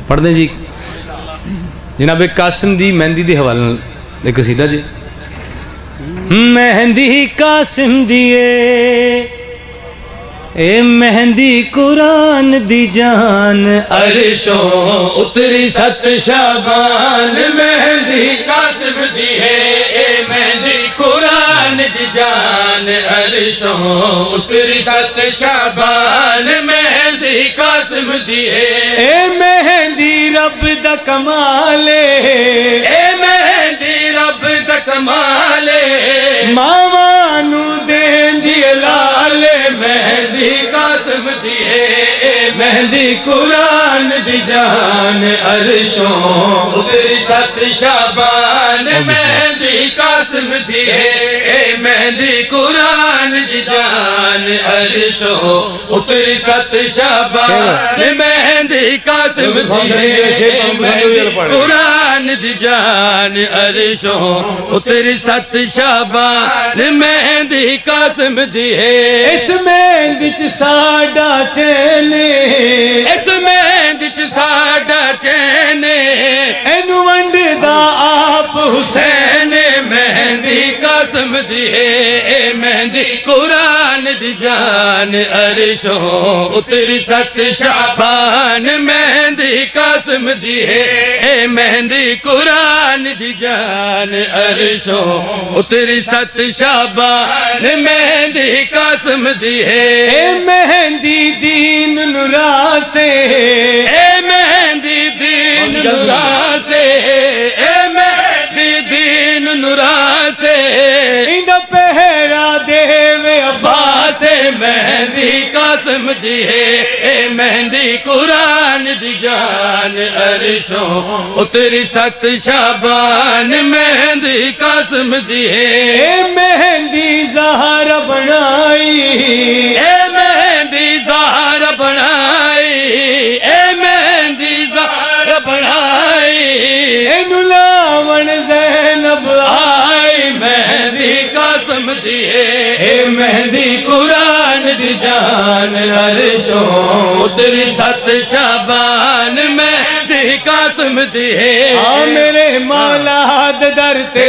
पढ़ते जी जनाब कासिम दी मेहंदी के हवाले एक कसीदा जी। मेहंदी कासिम दिए ए मेहंदी कुरान दी जान अरशों उतरी सत शाबान मेहंदी कासिम दी है ए मेहंदी कुरान दी जान अरशों उतरी सत शाबान मेहंदी कासिम दी है ए मेहंदी रब दा कमाले ए मेहंदी रब दा कमाले मावा नू देंदी लाले मेहंदी कासिम दी है ए मेहंदी कुरान दी जान अरशों उतरी सत शाबान मेहंदी कासिम दी है ए मेहंदी कुरान दी जान अरशों उतरी सत शाबान मेहंदी कासिम दी है मेहंदी कुरान दी जान अरशों उतरी सत शाबान मेहंदी कासिम दी है इस मेहंदी च साडा चैन इस मेहंदी च साडा चैन एनू वंडदा आप हुसैन मेहंदी कासिम दी है ए मेहंदी कुरान दी जान अरशों उतरी सत शाबान मेहंदी कासिम दी है ए मेहंदी कुरान दी जान अरशों उतरी सत शाबान मेहंदी कासिम दी है ए मेहंदी दीन नुरा से ए मेहंदी दीन नुरा से ए मेहंदी दीन नुरा से इंदा पहरा देवे अब्बास मेहंदी कासिम दी है ए मेहंदी कुरान दी जान अरशों उतरी सत शाबान मेहंदी कासिम दी है ए मेहंदी ज़हरा बनाई ए मेहंदी ज़हरा बनाई ए मेहंदी ज़हरा बनाई एनू लावन ज़ैनब आई मेहंदी कासिम दी है ए मेहंदी कुरान दी जान अरशों उतरी सत शाबान मेहंदी कासिम दी है आ मेरे मौला दर ते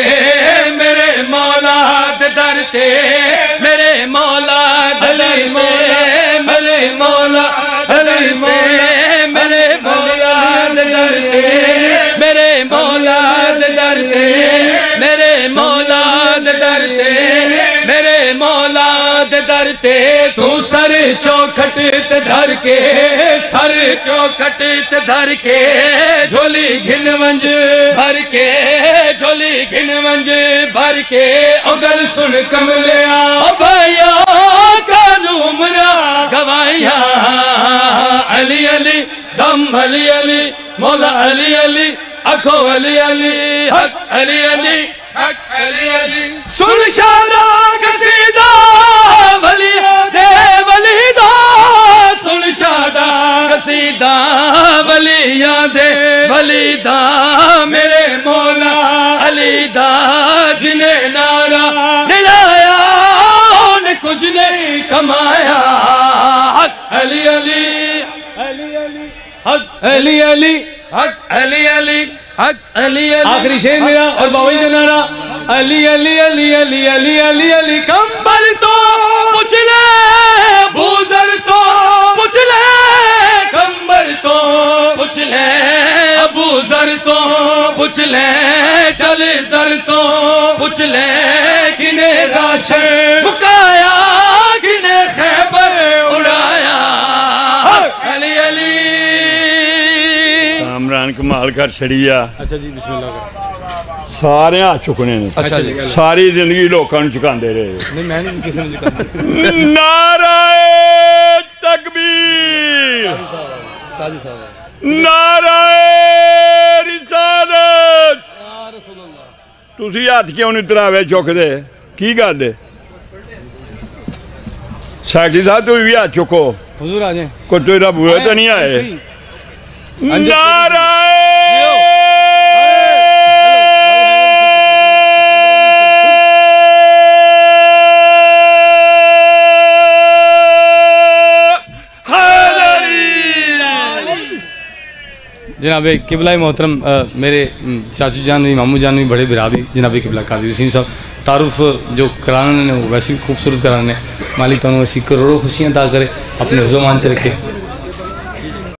मेरे मौला दर ते मेरे मौला दर ते मेरे मौला दर ते मेरे मौला दर ते मेरे मौला दर ते मेरे मौला दर ते मेरे मौला दर ते तू सर चौखट ते धर के सर चौखट ते धर के झोली घिन वंज भर के झोली घिन वंज भर के अगल सुन कमलिया भैया कानू उमरा गवाइया अली अली दम अली अली मौला अली अली अखो अली अली हक अली अली हक अली अली सुन शादा कसीदा वली दे वली दा सुन शादा कसीदा वलिया दे वली दा मेरे मौला अली दा जिन्हें नारा दिलाया उन्हें कुछ नहीं कमाया हक अली अली अली अली हक अली अली हक अली अली हक अली अली आखिरी शेर मेरा और बावई का नारा अली अली अली अली अली अली अली कंबल तो पूछ ले बूजर तो पूछ ले कंबल तो पूछ ले बूजर तो पूछ ले चले दर तो पूछ ले किने राशन मुकाया किने खैबर उड़ाया अली अली इमरान कमाल कर छड़िया। अच्छा जी बिस्मिल्लाह सारे हाथ चुकने ने अच्छा जी सारी जिंदगी लोगों को चुकाते रहे नहीं मैं नहीं किसी ने चुका नाराए तकबीर काजी साहब नाराए रिसालत तुसी हाथ क्यों नहीं तरावे चुकते की गल है साकी साहब तुम भी हाथ चुको हुजूर आ जाए कोई तेरा बुरा तो नहीं आए नाराए जनाब किबला मोहतरम मेरे चाचू जान भी मामू जान भी बड़े बिरा भी जनाब किबला कादिर वसीम साहब तारुफ जो कराने ने वो वैसे भी खूबसूरत कराने मालिक तुम ऐसी करोड़ों खुशियाँ अता करे अपने ज़ुबान च रखे।